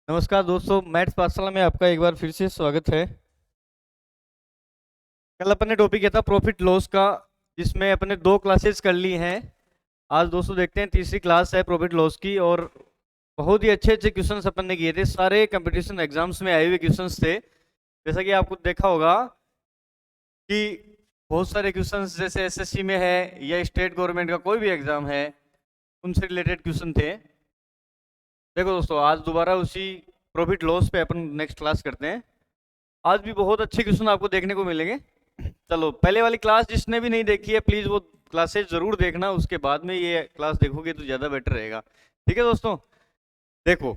नमस्कार दोस्तों, मैथ्स पाठशाला में आपका एक बार फिर से स्वागत है। कल अपन ने टॉपिक किया था प्रॉफिट लॉस का, जिसमें अपन ने 2 क्लासेस कर ली हैं। आज दोस्तों देखते हैं तीसरी क्लास है प्रॉफिट लॉस की। और बहुत ही अच्छे अच्छे क्वेश्चंस अपन ने किए थे, सारे कंपटीशन एग्जाम्स में आए हुए क्वेश्चंस थे। जैसा कि आपको देखा होगा कि बहुत सारे क्वेश्चंस जैसे एसएससी में है या स्टेट गवर्नमेंट का कोई भी एग्जाम है, उनसे रिलेटेड क्वेश्चन थे। देखो दोस्तों, आज दोबारा उसी प्रॉफिट लॉस पे अपन नेक्स्ट क्लास करते हैं। आज भी बहुत अच्छे क्वेश्चन आपको देखने को मिलेंगे। चलो, पहले वाली क्लास जिसने भी नहीं देखी है प्लीज वो क्लासेस जरूर देखना, उसके बाद में ये क्लास देखोगे तो ज्यादा बेटर रहेगा। ठीक है दोस्तों, देखो,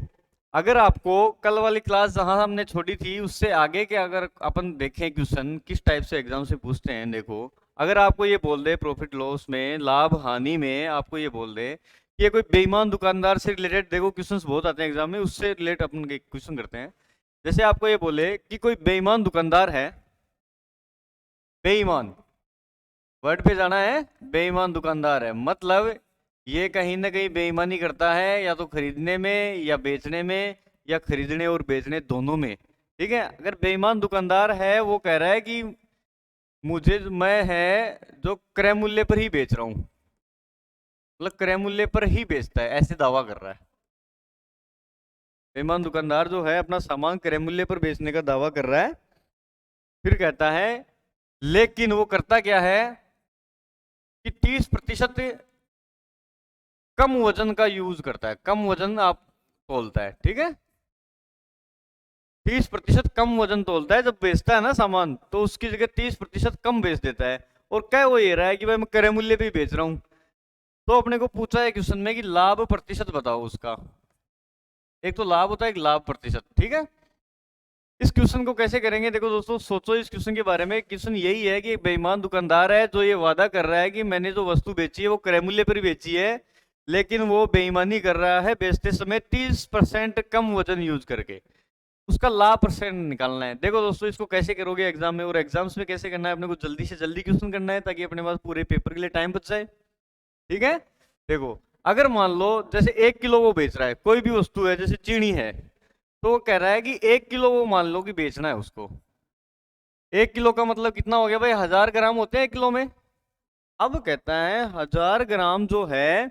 अगर आपको कल वाली क्लास जहां हमने छोड़ी थी उससे आगे के अगर अपन देखें क्वेश्चन किस टाइप से एग्जाम से पूछते हैं। देखो, अगर आपको ये बोल दे प्रॉफिट लॉस में, लाभ हानि में आपको ये बोल दे कि ये कोई बेईमान दुकानदार से रिलेटेड, देखो क्वेश्चंस बहुत आते हैं एग्जाम में, उससे रिलेटेड अपन क्वेश्चन करते हैं। जैसे आपको ये बोले कि कोई बेईमान दुकानदार है, बेईमान वर्ड पे जाना है, बेईमान दुकानदार है मतलब ये कहीं ना कहीं बेईमानी करता है, या तो खरीदने में या बेचने में, या खरीदने और बेचने दोनों में। ठीक है, अगर बेईमान दुकानदार है वो कह रहा है कि मैं है जो क्रय मूल्य पर ही बेच रहा हूं, मतलब क्रय मूल्य पर ही बेचता है, ऐसे दावा कर रहा है। बेईमान दुकानदार जो है अपना सामान क्रय मूल्य पर बेचने का दावा कर रहा है। फिर कहता है, लेकिन वो करता क्या है कि 30% कम वजन का यूज करता है, कम वजन आप तोलता है। ठीक है, 30% कम वजन तोलता है, जब बेचता है ना सामान तो उसकी जगह 30% कम बेच देता है। और क्या वो ये रहा है कि भाई मैं क्रय मूल्य पे ही बेच रहा हूं। तो अपने को पूछा है क्वेश्चन में कि लाभ प्रतिशत बताओ उसका। एक तो लाभ होता है, एक लाभ प्रतिशत। ठीक है, इस क्वेश्चन को कैसे करेंगे, देखो दोस्तों, सोचो इस क्वेश्चन के बारे में। क्वेश्चन यही है कि एक बेईमान दुकानदार है जो ये वादा कर रहा है कि मैंने जो वस्तु बेची है वो क्रय मूल्य पर ही बेची है, लेकिन वो बेईमानी कर रहा है बेचते समय 30% कम वजन यूज करके। उसका लाभ परसेंट निकालना है। देखो दोस्तों, इसको कैसे करोगे एग्जाम में, और एग्जाम्स में कैसे करना है, अपने को जल्दी से जल्दी क्वेश्चन करना है ताकि अपने पास पूरे पेपर के लिए टाइम बच जाए। ठीक है, देखो, अगर मान लो जैसे 1 किलो वो बेच रहा है, कोई भी वस्तु है जैसे चीनी है, तो वो कह रहा है कि 1 किलो वो मान लो कि बेचना है उसको। 1 किलो का मतलब कितना हो गया भाई, 1000 ग्राम होते हैं 1 किलो में। अब कहता है 1000 ग्राम जो है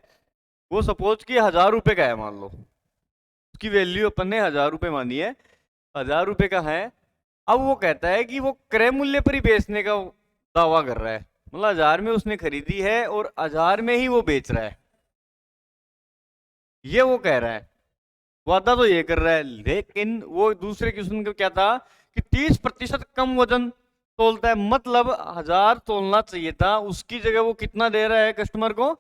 वो सपोज कि 1000 रुपए का है, मान लो उसकी वैल्यू अपन ने 1000 रुपए मानी है, 1000 रुपए का है। अब वो कहता है कि वो क्रय मूल्य पर ही बेचने का दावा कर रहा है, मतलब 1000 में उसने खरीदी है और 1000 में ही वो बेच रहा है, ये वो कह रहा है। वादा तो ये कर रहा है, लेकिन वो दूसरे क्वेश्चन का क्या था कि 30% कम वजन तोलता है, मतलब 1000 तोलना चाहिए था, उसकी जगह वो कितना दे रहा है कस्टमर को,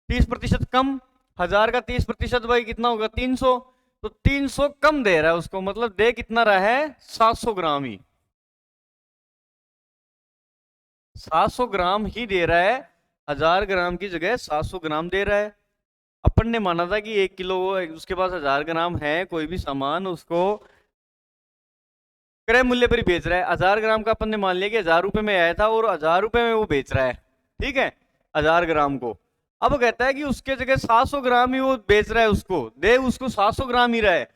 30% कम। 1000 का 30% भाई कितना होगा, 300। तो 300 कम दे रहा है उसको, मतलब दे कितना रहा है, 700 ग्राम ही, 700 ग्राम ही दे रहा है। 1000 ग्राम की जगह 700 ग्राम दे रहा है। अपन ने माना था कि 1 किलो उसके पास 1000 ग्राम है, कोई भी सामान उसको क्रय मूल्य पर ही बेच रहा है। 1000 ग्राम का अपन ने मान लिया कि 1000 रुपए में आया था और 1000 रुपए में वो बेच रहा है। ठीक है, 1000 ग्राम को। अब कहता है कि उसके जगह 700 ग्राम ही वो बेच रहा है, उसको दे, उसको 700 ग्राम ही रहा है।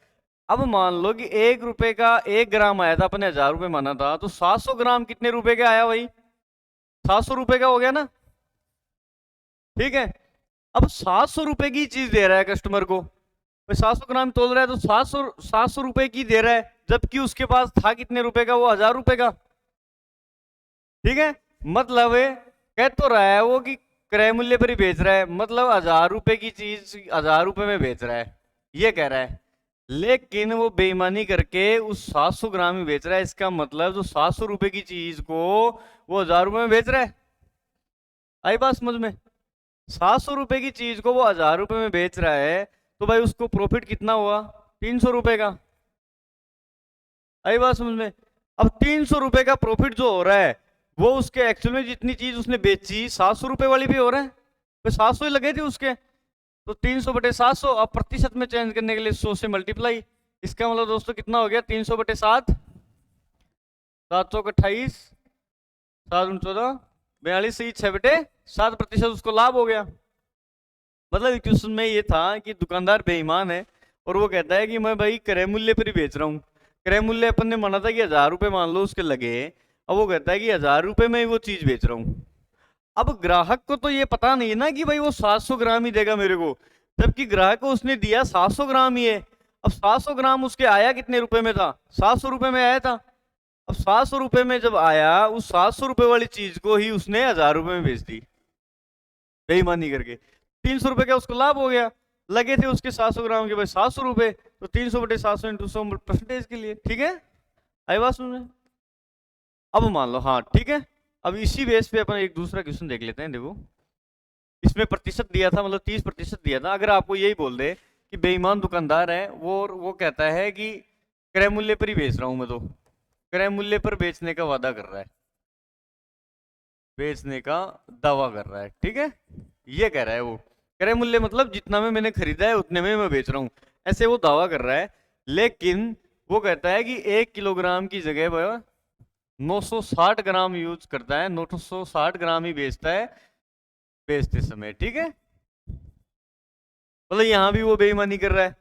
अब मान लो कि 1 रुपए का 1 ग्राम आया था, अपन ने 1000 रुपए माना था, तो 700 ग्राम कितने रुपए का आया भाई, 700 रुपए का हो गया ना। ठीक है, अब 700 रुपए की चीज दे रहा है कस्टमर को, 700 ग्राम तोल रहा है तो 700 रुपए की दे रहा है, जबकि उसके पास था कितने रुपए का, वो 1000 रुपए का। ठीक है, मतलब कह तो रहा है वो कि क्रय मूल्य पर ही बेच रहा है, मतलब 1000 रुपए की चीज 1000 रुपए में बेच रहा है, ये कह रहा है। लेकिन वो बेईमानी करके उस 700 ग्राम में बेच रहा है, इसका मतलब जो 700 रुपए की चीज को वो 1000 रुपए में बेच रहा है। आई बात समझ में, 700 रुपए की चीज को वो 1000 रुपए में बेच रहा है, तो भाई उसको प्रॉफिट कितना हुआ, 300 रुपए का। आई बात समझ में। अब 300 रुपए का प्रॉफिट जो हो रहा है वो उसके एक्चुअल में जितनी चीज उसने बेची 700 रुपए वाली भी हो रहा है, तो 700 ही लगे थे उसके, तो 300/700। अब प्रतिशत में चेंज करने के लिए 100 से मल्टीप्लाई, इसका मतलब दोस्तों कितना हो गया, 300/7, 728, 7×14 42, 6/7% उसको लाभ हो गया। मतलब क्वेश्चन में ये था कि दुकानदार बेईमान है और वो कहता है कि मैं भाई क्रय मूल्य पर ही बेच रहा हूँ। क्रय मूल्य अपन ने माना था कि 1000 रुपये मान लो उसके लगे, अब वो कहता है कि 1000 रुपये में ही वो चीज बेच रहा हूँ। अब ग्राहक को तो ये पता नहीं है ना कि भाई वो 700 ग्राम ही देगा मेरे को, जबकि ग्राहक को उसने दिया 700 ग्राम ही है। अब 700 ग्राम उसके आया कितने रुपए में था? 700 रुपये में आया था। अब 700 रुपये में जब आया, उस 700 रुपये वाली चीज को ही उसने 1000 रुपये में बेच दी बेईमानी करके। 300 रुपये का उसको लाभ हो गया। लगे थे उसके 700 ग्राम के भाई 700 रुपये, तो 300/700 × 100 परसेंटेज के लिए। ठीक है, आई बात सुन में? अब मान लो, हाँ ठीक है, अब इसी बेस पे अपन एक दूसरा क्वेश्चन देख लेते हैं। देखो, इसमें प्रतिशत दिया था, मतलब 30% दिया था। अगर आपको यही बोल दे कि बेईमान दुकानदार है वो कहता है कि क्रय मूल्य पर ही बेच रहा हूं मैं, तो क्रय मूल्य पर बेचने का वादा कर रहा है, बेचने का दावा कर रहा है। ठीक है, ये कह रहा है वो क्रय मूल्य मतलब जितना में मैंने खरीदा है उतने में मैं बेच रहा हूँ, ऐसे वो दावा कर रहा है। लेकिन वो कहता है कि 1 किलोग्राम की जगह वह 960 ग्राम यूज करता है, 960 ग्राम ही बेचता है बेचते समय। ठीक है, मतलब यहां भी वो बेईमानी कर रहा है।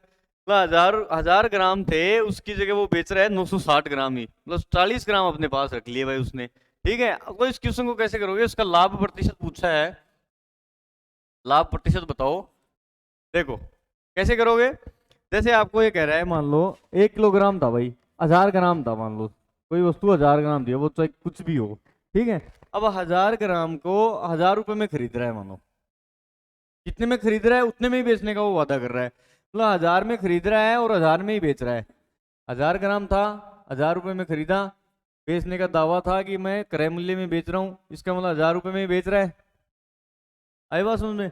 मतलब 1000 ग्राम थे, उसकी जगह वो बेच रहा है 960 ग्राम ही, मतलब 40 ग्राम अपने पास रख लिए भाई उसने। ठीक है, अब तो इस क्वेश्चन को कैसे करोगे? उसका लाभ प्रतिशत पूछा है, लाभ प्रतिशत बताओ। देखो कैसे करोगे, जैसे आपको ये कह रहा है, मान लो 1 किलोग्राम था भाई, 1000 ग्राम था, मान लो कोई वस्तु 1000 ग्राम दी, वो चाहे कुछ भी हो। ठीक है, अब 1000 ग्राम को 1000 रुपये में खरीद रहा है, मानो जितने में खरीद रहा है उतने में ही बेचने का वो वादा कर रहा है। मतलब 1000 में खरीद रहा है और 1000 में ही बेच रहा है। 1000 ग्राम था, 1000 रुपये में खरीदा, बेचने का दावा था कि मैं क्रय मूल्य में बेच रहा हूँ, इसका मतलब 1000 रुपये में ही बेच रहा है। आई बात समझ में?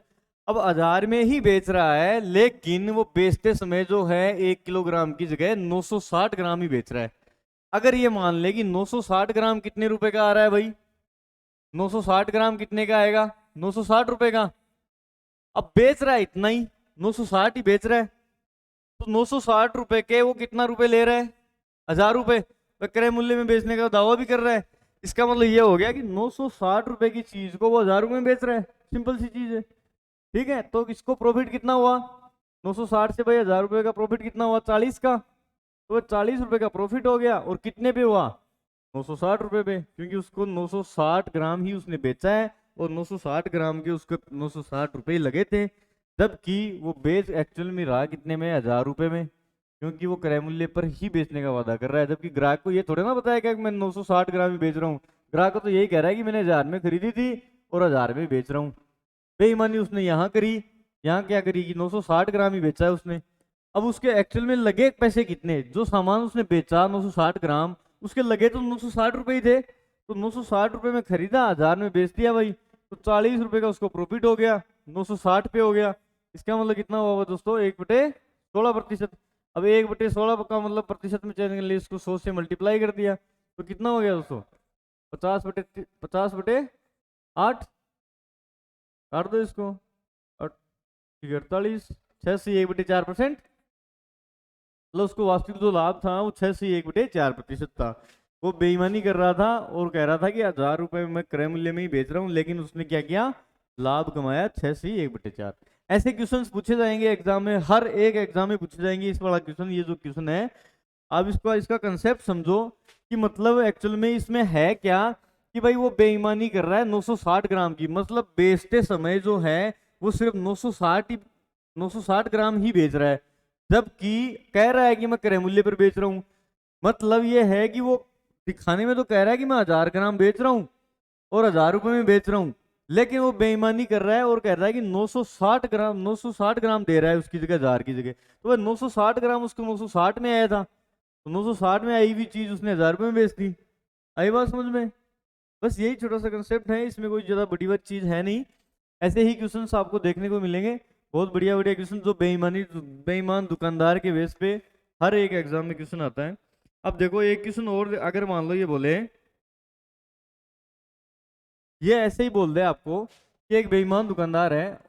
अब 1000 में ही बेच रहा है, लेकिन वो बेचते समय जो है 1 किलोग्राम की जगह 960 ग्राम ही बेच रहा है। अगर ये मान ले कि 960 ग्राम कितने रुपए का आ रहा है भाई, 960 ग्राम कितने का आएगा? 960 रुपए का। अब बेच रहा है इतना ही, 960 ही बेच रहा है, तो 960 रुपए के वो कितना रुपए ले रहा है? 1000 रुपए। वह क्रय मूल्य में बेचने का दावा भी कर रहा है। इसका मतलब ये हो गया कि 960 रुपए की चीज को वो 1000 रुपए में बेच रहा है। सिंपल सी चीज है। ठीक है, तो इसको प्रॉफिट कितना हुआ? 960 से भाई 1000 रुपए का प्रॉफिट कितना हुआ? 40 का। तो 40 रुपए का प्रॉफिट हो गया, और कितने पे हुआ? 960 रुपए पे, क्योंकि उसको 960 ग्राम ही उसने बेचा है, और 960 ग्राम के उसको 960 रुपए लगे थे। जबकि वो बेच एक्चुअल में रहा कितने में? 1000 रुपए में, क्योंकि वो क्रय मूल्य पर ही बेचने का वादा कर रहा है। जबकि ग्राहक को ये थोड़ा ना बताया कि मैं 960 ग्राम ही बेच रहा हूँ। ग्राहक को तो यही कह रहा है कि मैंने 1000 में खरीदी थी और 1000 में बेच रहा हूँ। बेईमानी उसने यहाँ करी। यहाँ क्या करी कि 960 ग्राम ही बेचा है उसने। अब उसके एक्चुअल में लगे पैसे कितने? जो सामान उसने बेचा 960 ग्राम, उसके लगे तो 960 रुपए ही थे। तो 960 रुपए में खरीदा, 1000 में बेच दिया भाई, तो 40 रुपए का उसको प्रॉफिट हो गया, 960 पे हो गया। इसका मतलब कितना हुआ दोस्तों? 1/16%। अब 1/16 का मतलब प्रतिशत में चेंज करने के लिए इसको 100 से मल्टीप्लाई कर दिया, तो कितना हो गया दोस्तों? 50/8 काट दो इसको, 48, 6 से 1/4%। मतलब उसको वास्तविक जो लाभ था वो 6 से 1/4% था। वो बेईमानी कर रहा था और कह रहा था कि 1000 रुपए में क्रय मूल्य में ही बेच रहा हूँ, लेकिन उसने क्या किया? लाभ कमाया 6 से 1/4। ऐसे क्वेश्चंस पूछे जाएंगे एग्जाम में, हर एक एग्जाम में पूछे जाएंगे इस वाला क्वेश्चन। ये जो क्वेश्चन है, आप इसका कंसेप्ट समझो कि मतलब एक्चुअल में इसमें है क्या कि भाई वो बेईमानी कर रहा है 960 ग्राम की, मतलब बेचते समय जो है वो सिर्फ 960 ग्राम ही बेच रहा है, जबकि कह रहा है कि मैं क्रय मूल्य पर बेच रहा हूँ। मतलब ये है कि वो दिखाने में तो कह रहा है कि मैं 1000 ग्राम बेच रहा हूँ और 1000 रुपए में बेच रहा हूँ, लेकिन वो बेईमानी कर रहा है और कह रहा है कि 960 ग्राम दे रहा है उसकी जगह 1000 की जगह। तो वह 960 ग्राम उसको 960 में आया था, तो 960 में आई हुई चीज उसने 1000 रुपए में बेच दी। आई बात समझ में? बस यही छोटा सा कंसेप्ट है, इसमें कोई ज्यादा बड़ी बात चीज है नहीं। ऐसे ही क्वेश्चंस आपको देखने को मिलेंगे, बहुत बढ़िया बढ़िया क्वेश्चन, जो बेईमान दुकानदार के बेस पे हर एक एग्जाम में क्वेश्चन आता है। अब देखो एक क्वेश्चन और, अगर मान लो ये बोले, ये ऐसे ही बोल दे आपको कि एक बेईमान दुकानदार है,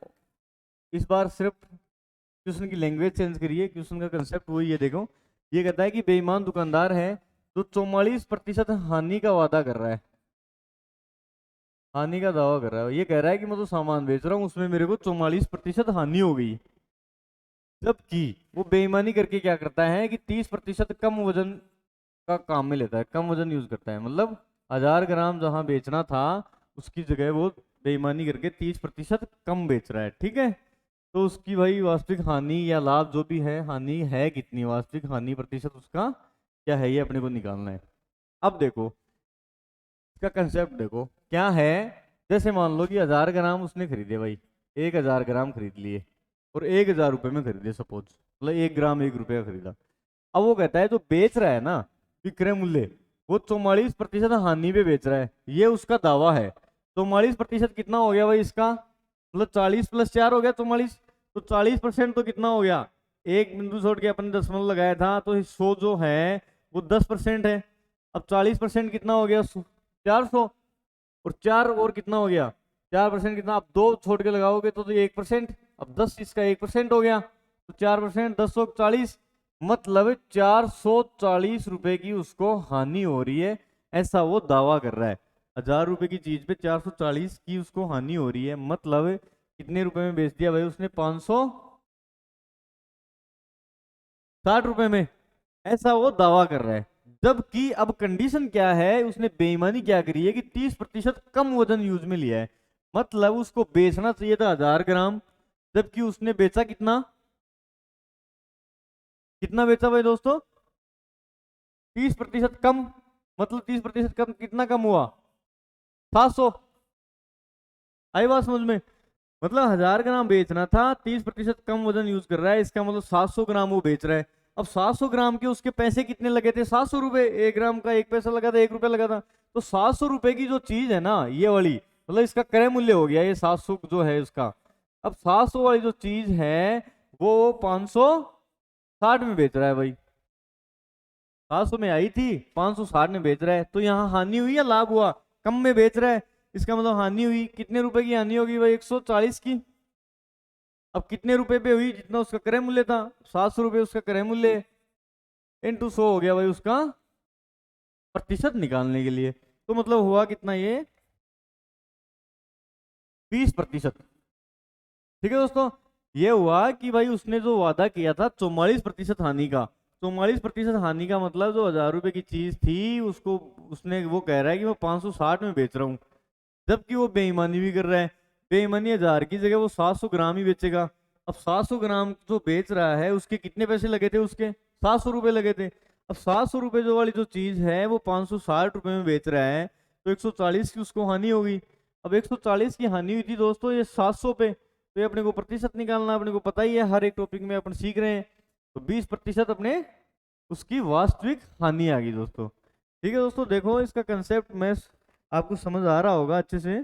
इस बार सिर्फ क्वेश्चन की लैंग्वेज चेंज करिए, क्वेश्चन का कंसेप्ट वही है। देखो ये कहता है कि बेईमान दुकानदार है जो 44% हानि का वादा कर रहा है, हानि का दावा कर रहा है। ये कह रहा है कि मैं तो सामान बेच रहा हूँ, उसमें मेरे को 44% हानि हो गई। जबकि वो बेईमानी करके क्या करता है कि 30% कम वजन का काम में लेता है, कम वजन यूज करता है। मतलब 1000 ग्राम जहां बेचना था उसकी जगह वो बेईमानी करके 30% कम बेच रहा है, ठीक है। तो उसकी भाई वास्तविक हानि या लाभ जो भी है, हानि है कितनी, वास्तविक हानि प्रतिशत उसका क्या है, ये अपने को निकालना है। अब देखो इसका कंसेप्ट देखो क्या है। जैसे मान लो कि 1000 ग्राम उसने खरीदे भाई, 1000 ग्राम खरीद लिए और 1000 रुपये में खरीदे सपोज, मतलब 1 ग्राम 1 रुपये का खरीदा। अब वो कहता है जो बेच रहा है ना विक्रय मूल्य, वो 44% हानि पे बेच रहा है, ये उसका दावा है। 44% कितना हो गया भाई इसका, मतलब 40 + 4 हो गया 44। तो 40% तो कितना हो गया, एक बिंदु छोड़ के अपन दशमलव लगाया था, तो 100 जो है वो 10% है। अब 40% कितना हो गया, 400। और 4 और कितना हो गया, 4% कितना, अब 2 छोड़ के लगाओगे तो 1%। अब 10 इसका 1% हो गया, तो 4%, 10 मतलब 440 रुपए की उसको हानि हो रही है, ऐसा वो दावा कर रहा है। 1000 रुपए की चीज पे 440 की उसको हानि हो रही है, मतलब कितने रुपए में बेच दिया भाई उसने, 560 रुपए में, ऐसा वो दावा कर रहा है। जबकि अब कंडीशन क्या है, उसने बेईमानी क्या करी है कि 30% कम वजन यूज में लिया है, मतलब उसको बेचना चाहिए था 1000 ग्राम, जबकि उसने बेचा कितना, कितना बेचा भाई दोस्तों, 30% कम। मतलब 30% कम, कितना कम हुआ, 700। आई बात समझ में। मतलब 1000 ग्राम बेचना था, 30% कम वजन यूज कर रहा है, इसका मतलब 700 ग्राम वो बेच रहा है। अब 700 ग्राम के उसके पैसे कितने लगे थे, 700 रुपए, 1 ग्राम का 1 पैसा लगा था, 1 रुपया लगा था। तो 700 रुपए की जो चीज है ना ये वाली, मतलब इसका क्रय मूल्य हो गया ये 700 जो है उसका। अब 700 वाली जो चीज है वो 560 में बेच रहा है भाई, 700 में आई थी 560 में बेच रहा है। तो यहाँ हानि हुई या लाभ हुआ, कम में बेच रहा है, इसका मतलब हानि हुई। कितने रुपए की हानि होगी भाई, 140 की। अब कितने रुपए पे हुई, जितना उसका क्रय मूल्य था, 700 रुपये उसका क्रय मूल्य, इंटू 100 हो गया भाई उसका प्रतिशत निकालने के लिए। तो मतलब हुआ कितना ये, 20%। ठीक है दोस्तों, ये हुआ कि भाई उसने जो वादा किया था 44% हानि का, 44% हानि का मतलब जो 1000 रुपए की चीज थी उसको उसने, वो कह रहा है कि मैं 560 में बेच रहा हूँ, जबकि वो बेईमानी भी कर रहा है। बेईमानी 1000 की जगह वो 700 ग्राम ही बेचेगा। अब 700 ग्राम जो बेच रहा है उसके कितने पैसे लगे थे, उसके 700 रुपए लगे थे। अब 700 रुपए जो वाली जो चीज है वो 560 रुपए में बेच रहा है, तो 140 की उसको हानि होगी। अब 140 की हानि हुई थी दोस्तों ये 700 पे, तो ये अपने को प्रतिशत निकालना, अपने को पता ही है, हर एक टॉपिक में अपन सीख रहे हैं। तो 20% अपने उसकी वास्तविक हानि आ गई दोस्तों। ठीक है दोस्तों, देखो इसका कंसेप्ट मैं आपको समझ आ रहा होगा अच्छे से,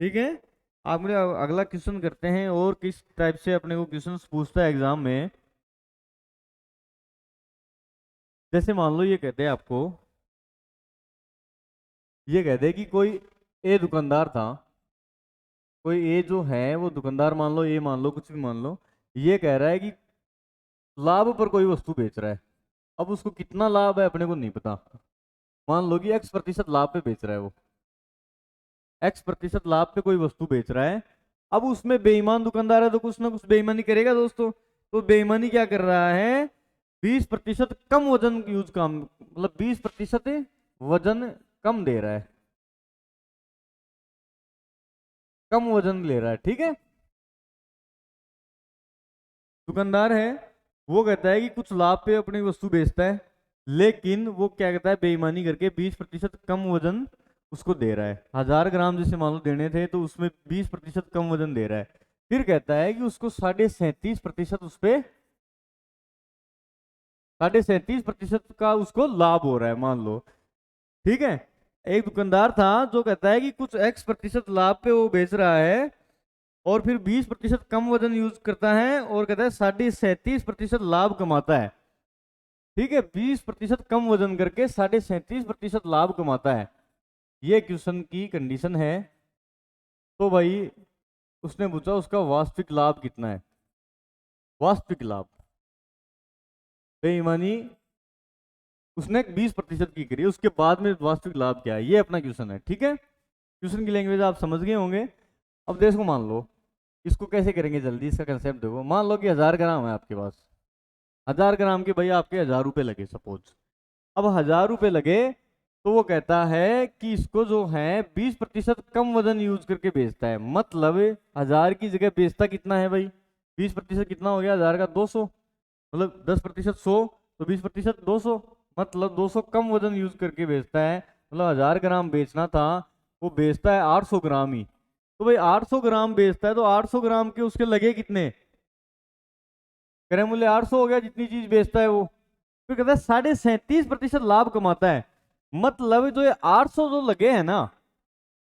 ठीक है। आप मुझे अगला क्वेश्चन करते हैं, और किस टाइप से अपने को क्वेश्चन पूछता है एग्जाम में। जैसे मान लो ये कहते हैं आपको, ये कहते हैं कि कोई ए दुकानदार था, कोई ए जो है वो दुकानदार, मान लो ए, मान लो कुछ भी मान लो, ये कह रहा है कि लाभ पर कोई वस्तु बेच रहा है। अब उसको कितना लाभ है अपने को नहीं पता, मान लो कि X% लाभ पे बेच रहा है वो, X% लाभ पे कोई वस्तु बेच रहा है। अब उसमें बेईमान दुकानदार है तो कुछ ना कुछ बेईमानी करेगा दोस्तों। तो बेईमानी क्या कर रहा है, 20% कम वजन यूज का, मतलब 20% वजन कम दे रहा है, कम वजन ले रहा है, ठीक है। दुकानदार है, वो कहता है कि कुछ लाभ पे अपनी वस्तु बेचता है, लेकिन वो क्या कहता है, बेईमानी करके 20% कम वजन उसको दे रहा है। 1000 ग्राम जैसे मान लो देने थे, तो उसमें 20% कम वजन दे रहा है। फिर कहता है कि उसको 37.5% उस पे, 37.5% का उसको लाभ हो रहा है मान लो, ठीक है। एक दुकानदार था जो कहता है कि कुछ X% लाभ पे वो बेच रहा है, और फिर 20% कम वजन यूज करता है, और कहता है 37.5% लाभ कमाता है, ठीक है। 20% कम वजन करके 37.5% लाभ कमाता है, ये क्वेश्चन की कंडीशन है। तो भाई उसने पूछा उसका वास्तविक लाभ कितना है, वास्तविक लाभ, बेईमानी उसने 20% की करी, उसके बाद में वास्तविक लाभ क्या है, ये अपना क्वेश्चन है, ठीक है। क्वेश्चन की लैंग्वेज आप समझ गए होंगे। अब देखो मान लो इसको कैसे करेंगे जल्दी, इसका कंसेप्ट देखो। मान लो कि 1000 ग्राम है आपके पास, 1000 ग्राम के भैया आपके 1000 रुपये लगे सपोज। अब 1000 रुपये लगे तो वो कहता है कि इसको जो है 20% कम वजन यूज करके बेचता है। मतलब 1000 की जगह बेचता कितना है भाई, 20% कितना हो गया 1000 का 200, मतलब 10% 100, तो 20% 200, मतलब 200 कम वजन यूज करके बेचता है। मतलब 1000 ग्राम बेचना था, वो बेचता है 800 ग्राम ही। तो भाई 800 ग्राम बेचता है तो 800 ग्राम के उसके लगे कितने, क्रय मूल्य 800 हो गया जितनी चीज बेचता है वो। फिर कहता है 37.5% लाभ कमाता है। मतलब जो ये 800 जो लगे हैं ना,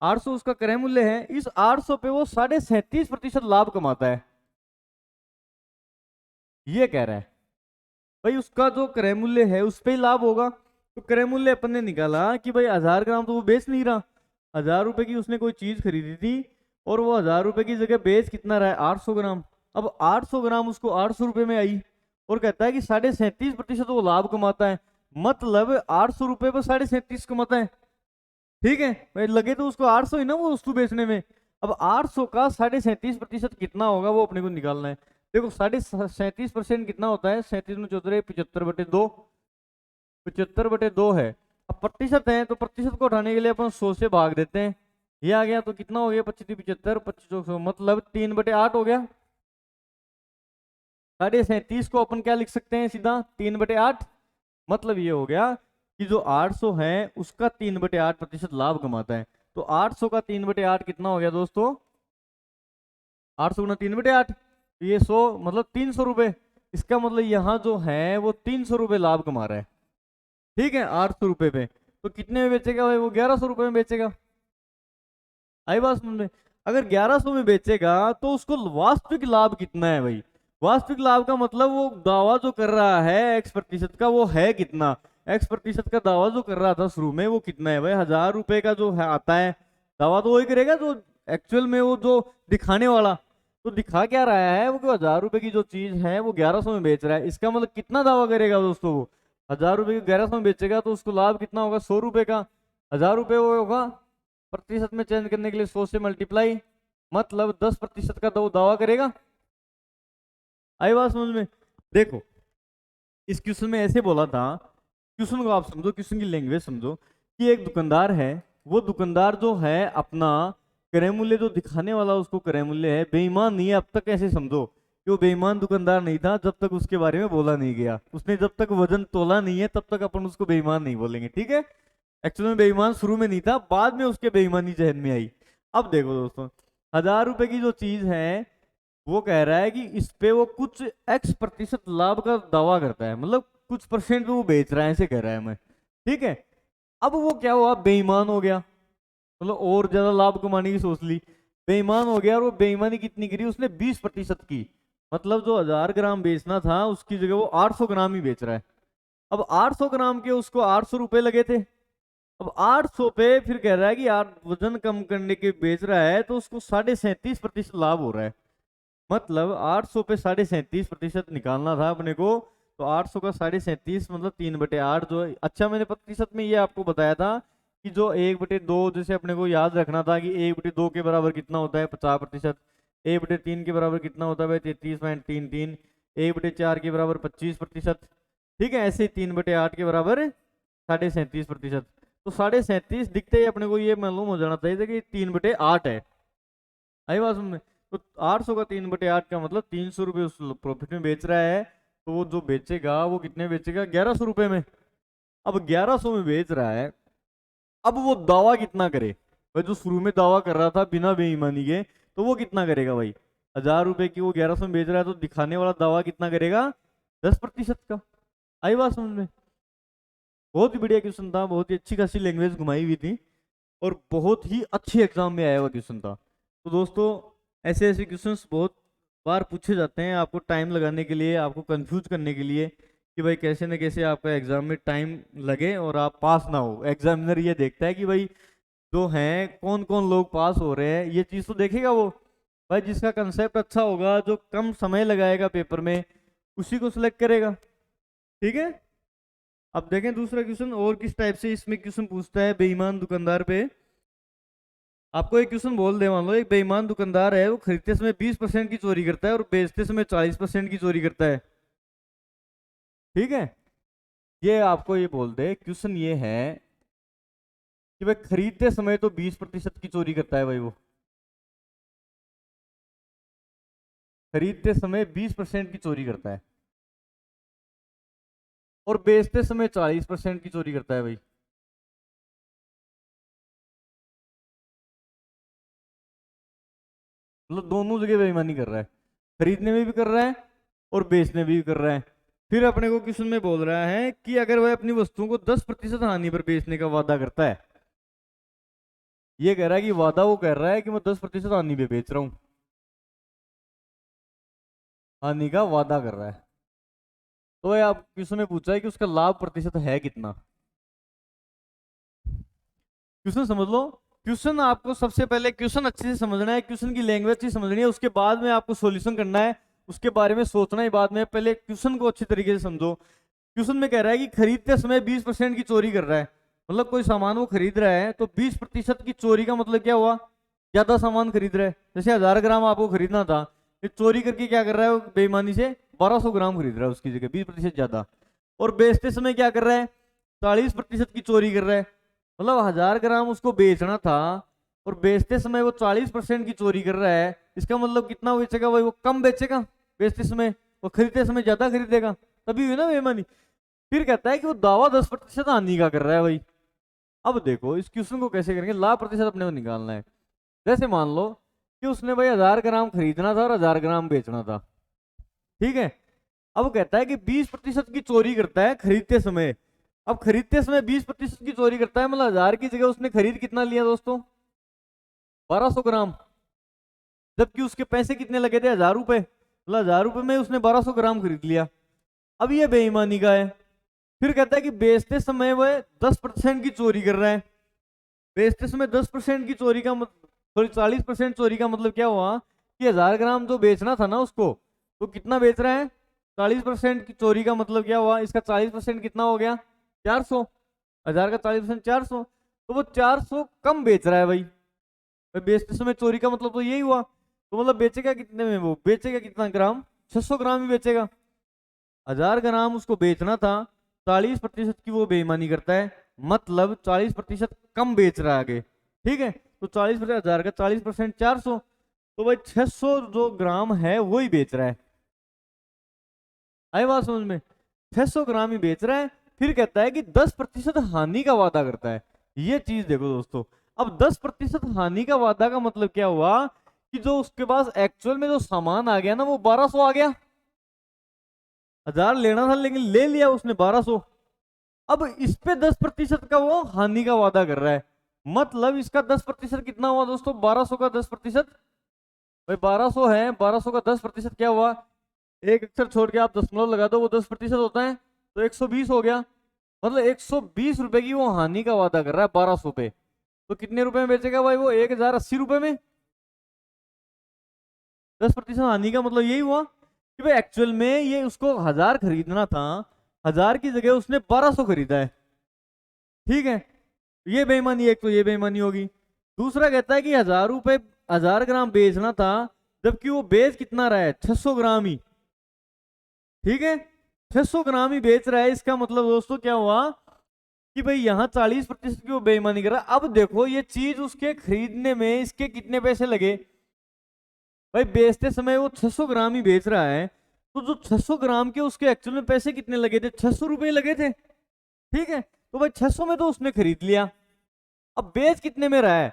800 उसका क्रय मूल्य है, इस 800 पे वो 37.5% लाभ कमाता है, ये कह रहा है। भाई उसका जो क्रय मूल्य है उस पे ही लाभ होगा। तो क्रय मूल्य अपन ने निकाला कि भाई 1000 ग्राम तो वो बेच नहीं रहा, 1000 रुपए की उसने कोई चीज खरीदी थी और वो 1000 रुपए की जगह बेच कितना रहा है 800 ग्राम। अब 800 ग्राम उसको 800 रुपये में आई और कहता है कि 37.5% वो लाभ कमाता है। मतलब 800 रुपये पर 37.5 कमाता है। ठीक है भाई, लगे तो उसको 800 ही ना वो वस्तु बेचने में। अब 800 का 37.5% कितना होगा वो अपने को निकालना है। देखो 37.5% कितना होता है, 37 में 14 75/2, 75/2 है। अब प्रतिशत है तो प्रतिशत को उठाने के लिए अपन 100 से भाग देते हैं, ये आ गया। तो कितना हो गया 25 75 25 100, मतलब 3/8 हो गया। 37.5 को अपन क्या लिख सकते हैं सीधा 3/8। मतलब ये हो गया कि जो 800 है उसका 3/8% लाभ कमाता है। तो 800 का 3/8 कितना हो गया दोस्तों, 800 गुना 3/8, ये 100 मतलब 300 रुपये। इसका मतलब यहाँ जो है वो 300 रुपये लाभ कमा रहा है। ठीक है 800 रुपये पे, तो कितने में बेचेगा भाई वो 1100 रुपये में बेचेगा। आई बात समझ में। अगर 1100 में बेचेगा तो उसको वास्तविक लाभ कितना है भाई, वास्तविक लाभ का मतलब वो दावा जो कर रहा है x% का वो है कितना, x% का दावा जो कर रहा था शुरू में वो कितना है भाई, 1000 रुपये का जो है आता है दावा तो वही करेगा जो एक्चुअल में वो जो दिखाने वाला। तो दिखा क्या रहा है वो, 1000 रुपये की जो चीज है वो 1100 में बेच रहा है। इसका मतलब कितना दावा करेगा दोस्तों, वो 1000 रुपये को 1100 में बेचेगा तो उसको लाभ कितना होगा 100 रुपये का। 1000 रुपये वो होगा, प्रतिशत में चेंज करने के लिए 100 से मल्टीप्लाई, मतलब 10% का तो दावा करेगा। आई बात समझ में। देखो इस क्वेश्चन में ऐसे बोला था, क्वेश्चन को आप समझो, क्वेश्चन की लैंग्वेज समझो कि एक दुकानदार है, वो दुकानदार जो है अपना क्रय मूल्य जो दिखाने वाला उसको क्रय मूल्य है बेईमान नहीं है। अब तक ऐसे समझो कि वो बेईमान दुकानदार नहीं था जब तक उसके बारे में बोला नहीं गया, उसने जब तक वजन तोला नहीं है तब तक अपन उसको बेईमान नहीं बोलेंगे। ठीक है, एक्चुअली में बेईमान शुरू में नहीं था, बाद में उसके बेईमानी जहन में आई। अब देखो दोस्तों 1000 रुपए की जो चीज है वो कह रहा है कि इस पे वो कुछ x% लाभ का दावा करता है, मतलब कुछ परसेंट पे वो बेच रहा है ऐसे कह रहा है मैं। ठीक है, अब वो क्या हुआ बेईमान हो गया, मतलब और ज्यादा लाभ कमाने की सोच ली, बेईमान हो गया। और वो बेईमानी कितनी करी उसने 20% की, मतलब जो 1000 ग्राम बेचना था उसकी जगह वो 800 ग्राम ही बेच रहा है। अब 800 ग्राम के उसको 800 रुपए लगे थे, अब 800 पे फिर कह रहा है कि यार वजन कम करने के बेच रहा है तो उसको 37.5% लाभ हो रहा है। मतलब 800 पे 37.5% निकालना था अपने को, तो 800 का 37.5 मतलब 3/8 जो है। अच्छा मैंने प्रतिशत में ये आपको बताया था कि जो 1/2 जैसे अपने को याद रखना था कि 1/2 के बराबर कितना होता है 50%, 1/3 के बराबर कितना होता है भाई 33.33, 1/4 के बराबर 25%। ठीक है, ऐसे 3/8 के बराबर 37.5%। तो 37.5 दिखते ही अपने को ये मालूम हो जाना चाहिए था कि 3/8 है। आई बात समझ में। तो 800 का 3/8 का मतलब 300 रुपये उस प्रॉफिट में बेच रहा है। तो वो जो बेचेगा वो कितने बेचेगा 1100 रुपये में। अब 1100 में बेच रहा है, अब वो दावा कितना करे भाई, जो शुरू में दावा कर रहा था बिना बेईमानी के तो वो कितना करेगा भाई, 1000 रुपये की वो 1100 में बेच रहा है तो दिखाने वाला दावा कितना करेगा 10% का। आई बात समझ में। बहुत ही बढ़िया क्वेश्चन था, बहुत ही अच्छी खासी लैंग्वेज घुमाई हुई थी और बहुत ही अच्छे एग्जाम में आया हुआ क्वेश्चन था। तो दोस्तों ऐसे ऐसे क्वेश्चंस बहुत बार पूछे जाते हैं आपको टाइम लगाने के लिए, आपको कंफ्यूज करने के लिए कि भाई कैसे न कैसे आपका एग्जाम में टाइम लगे और आप पास ना हो। एग्जामिनर ये देखता है कि भाई जो हैं कौन कौन लोग पास हो रहे हैं, ये चीज़ तो देखेगा वो। भाई जिसका कंसेप्ट अच्छा होगा, जो कम समय लगाएगा पेपर में, उसी को सिलेक्ट करेगा। ठीक है, अब देखें दूसरा क्वेश्चन और किस टाइप से इसमें क्वेश्चन पूछता है बेईमान दुकानदार पे। आपको एक क्वेश्चन बोल दे, मान लो एक बेईमान दुकानदार है, वो खरीदते समय 20% की चोरी करता है और बेचते समय 40% की चोरी करता है। ठीक है, ये आपको ये बोल दे, क्वेश्चन ये है कि भाई खरीदते समय तो 20% की चोरी करता है भाई, वो खरीदते समय 20% की चोरी करता है और बेचते समय 40% की चोरी करता है भाई। मतलब दोनों जगह बेईमानी कर रहा है, खरीदने में भी कर रहा है और बेचने में भी कर रहा है। फिर अपने को क्वेश्चन में बोल रहा है कि अगर वह अपनी वस्तुओं को 10% हानि पर बेचने का वादा करता है, ये कह रहा है कि वादा वो कह रहा है कि मैं 10% हानि पे बेच रहा हूं, हानि का वादा कर रहा है। तो ये आप क्वेश्चन में पूछा है कि उसका लाभ प्रतिशत है कितना। क्वेश्चन समझ लो, क्वेश्चन आपको सबसे पहले क्वेश्चन अच्छे से समझना है, क्वेश्चन की लैंग्वेज अच्छी समझनी है, उसके बाद में आपको सॉल्यूशन करना है, उसके बारे में सोचना ही बाद में। पहले क्वेश्चन को अच्छी तरीके से समझो। क्वेश्चन में कह रहा है कि खरीदते समय 20% की चोरी कर रहा है, मतलब कोई सामान वो खरीद रहा है तो 20% की चोरी का मतलब क्या हुआ, ज्यादा सामान खरीद रहा है। जैसे 1000 ग्राम आपको खरीदना था, ये चोरी करके क्या कर रहा है वो बेईमानी से 1200 ग्राम खरीद रहा है उसकी जगह 20% ज्यादा। और बेचते समय क्या कर रहा है, 40% की चोरी कर रहा है। मतलब 1000 ग्राम उसको बेचना था और बेचते समय वो 40% की चोरी कर रहा है, इसका मतलब कितना बेचेगा भाई, वो कम बेचेगा बेचते समय, वो खरीदते समय ज्यादा खरीदेगा, तभी हुई ना बेईमानी। फिर कहता है कि वो दावा 10% हानि का कर रहा है भाई। अब देखो इस क्वेश्चन को कैसे करेंगे, लाभ प्रतिशत अपने को निकालना है। जैसे मान लो कि उसने भाई 1000 ग्राम खरीदना था और 1000 ग्राम बेचना था, ठीक है। अब कहता है कि 20% की चोरी करता है खरीदते समय। अब खरीदते समय 20% की चोरी करता है, मतलब 1000 की जगह उसने खरीद कितना लिया दोस्तों, 1200 ग्राम। जबकि उसके पैसे कितने लगे थे, 1000 रुपए, मतलब 1000 रुपए में उसने 1200 ग्राम खरीद लिया। अब ये बेईमानी का है। फिर कहता है कि बेचते समय वह 10% की चोरी कर रहा है। बेचते समय 10% की चोरी का मतलब, सॉरी 40% चोरी का मतलब क्या हुआ कि 1000 ग्राम जो बेचना था ना उसको, तो कितना बेच रहा है, 40% की चोरी का मतलब क्या हुआ, इसका 40% कितना हो गया, 400। 1000 का 40% 400, तो वो 400 कम बेच रहा है भाई। बेचते समय चोरी का मतलब तो यही हुआ। तो मतलब बेचेगा कितने में, वो बेचेगा कितना ग्राम, 600 ग्राम ही बेचेगा। 1000 ग्राम उसको बेचना था, 40% की वो बेईमानी करता है, मतलब 40% कम बेच रहा है आगे। ठीक है, तो 40% 1000 का 40% 400, तो भाई 600 जो ग्राम है वो ही बेच रहा है। आई बात समझ में, 600 ग्राम ही बेच रहा है। फिर कहता है कि 10% हानि का वादा करता है। ये चीज देखो दोस्तों, अब 10% हानि का वादा का मतलब क्या हुआ कि जो उसके पास एक्चुअल में जो सामान आ गया ना वो 1200 आ गया। 1000 लेना था लेकिन ले लिया उसने 1200। अब इस पे 10% का वो हानि का वादा कर रहा है, मतलब इसका 10% कितना हुआ दोस्तों, 1200 का 10%। भाई 1200 है, 1200 का 10% क्या हुआ, एक अक्षर छोड़ के आप दशमलव लगा दो, वो 10% होता है, तो 120 हो गया। मतलब 120 रुपए की वो हानि का वादा कर रहा है 1200 पे। तो कितने रुपए में बेचेगा भाई वो, 1080 रुपए में। 10% हानि का मतलब यही हुआ कि भाई एक्चुअल में ये उसको 1000 खरीदना था, 1000 की जगह उसने 1200 खरीदा है। ठीक है, ये बेईमानी, एक तो ये बेईमानी होगी। दूसरा कहता है कि 1000 रुपए 1000 ग्राम बेचना था, जबकि वो बेच कितना रहा है, 600 ग्राम ही। ठीक है, 600 ग्राम ही बेच रहा है, इसका मतलब दोस्तों क्या हुआ कि भाई यहाँ 40% की वो बेईमानी कर रहा है। अब देखो ये चीज उसके खरीदने में इसके कितने पैसे लगे, भाई बेचते समय वो 600 ग्राम ही बेच रहा है, तो जो 600 ग्राम के उसके एक्चुअल में पैसे कितने लगे थे, 600 रुपए लगे थे। ठीक है, तो भाई 600 में तो उसने खरीद लिया। अब बेच कितने में रहा है,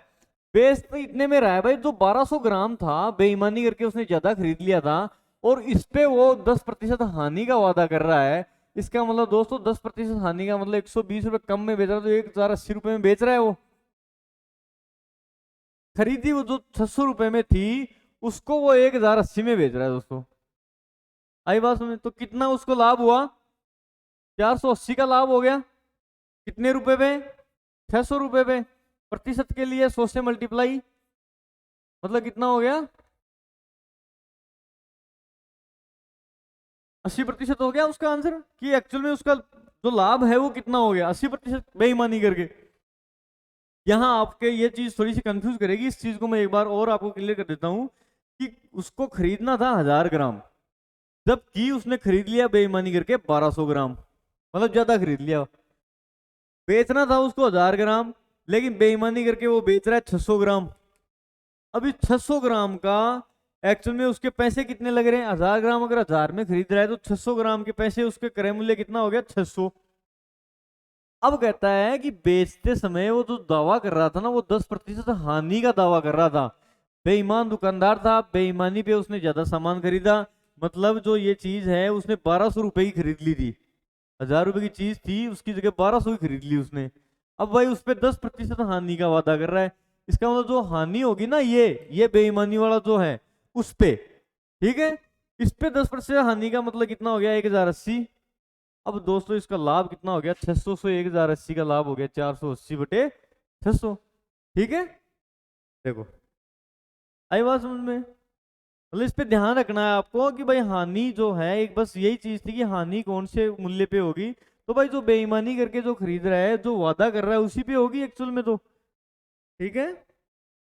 बेच तो इतने में रहा है भाई, जो 1200 ग्राम था बेईमानी करके उसने ज्यादा खरीद लिया था, और इस पे वो 10% हानि का वादा कर रहा है। इसका मतलब दोस्तों 10% हानि का मतलब 120 रुपए कम में बेच रहा है, तो 1080 रुपए में बेच रहा है वो। खरीदी वो जो 600 रुपए में थी, उसको वो 1080 में बेच रहा है दोस्तों। आई बात समझ, तो कितना उसको लाभ हुआ, 480 का लाभ हो गया। कितने रुपए पे, 600 रुपए पे। प्रतिशत के लिए 100 से मल्टीप्लाई, मतलब कितना हो गया, 80% हो गया उसका आंसर, कि एक्चुअल में उसका जो लाभ है वो कितना हो गया, 80% बेईमानी करके। यहाँ आपके ये चीज थोड़ी सी कंफ्यूज करेगी, इस चीज को मैं एक बार और आपको क्लियर कर देता हूँ कि उसको खरीदना था 1000 ग्राम, जबकि उसने खरीद लिया बेईमानी करके 1200 ग्राम, मतलब ज्यादा खरीद लिया। बेचना था उसको 1000 ग्राम, लेकिन बेईमानी करके वो बेच रहा है 600 ग्राम। अभी 600 ग्राम का एक्चुअल में उसके पैसे कितने लग रहे हैं? 1000 ग्राम अगर 1000 में खरीद रहा है तो 600 ग्राम के पैसे उसके क्रय मूल्य कितना हो गया? 600। अब कहता है कि बेचते समय वो जो दावा कर रहा था ना, वो 10% हानि का दावा कर रहा था। बेईमान दुकानदार था, बेईमानी पे उसने ज्यादा सामान खरीदा, मतलब जो ये चीज है उसने 1200 रुपए की खरीद ली थी। 1000 रुपए की चीज थी, उसकी जगह 1200 की खरीद ली उसने। अब भाई उस पर 10% हानि का वादा कर रहा है। इसका मतलब जो हानि होगी ना, ये बेईमानी वाला जो है उस पे, ठीक है, इस पे 10% हानि का मतलब कितना हो गया? 1080। अब दोस्तों इसका लाभ कितना हो गया? 600 से 1080 का लाभ हो गया 480/600। ठीक है, देखो आई बात समझ में? मतलब इस पे ध्यान रखना है आपको कि भाई हानि जो है, एक बस यही चीज थी कि हानि कौन से मूल्य पे होगी। तो भाई जो बेईमानी करके जो खरीद रहा है, जो वादा कर रहा है, उसी पे होगी एक्चुअल में तो। ठीक है,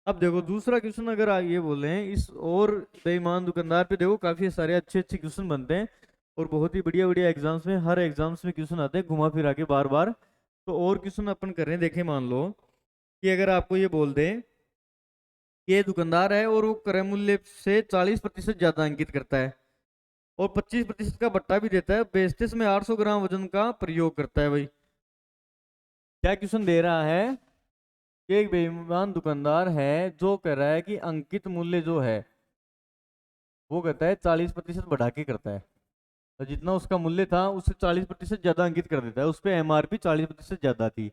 अब देखो दूसरा क्वेश्चन, अगर आप ये बोले हैं इस और बेईमान दुकानदार पे, देखो काफी सारे अच्छे अच्छे क्वेश्चन बनते हैं और बहुत ही बढ़िया बढ़िया एग्जाम्स में, हर एग्जाम्स में क्वेश्चन आते हैं घुमा फिरा के बार बार। तो और क्वेश्चन अपन कर रहे हैं, देखें मान लो कि अगर आपको ये बोल दे कि ये दुकानदार है और वो क्रय मूल्य से 40% ज्यादा अंकित करता है और 25% का बट्टा भी देता है, बेचते समय 800 ग्राम वजन का प्रयोग करता है। भाई क्या क्वेश्चन दे रहा है कि एक बेईमान दुकानदार है जो कह रहा है कि अंकित मूल्य जो है वो कहता है 40% बढ़ा के करता है, तो जितना उसका मूल्य था उससे 40% ज्यादा अंकित कर देता है, उस पर एमआरपी 40% ज्यादा थी।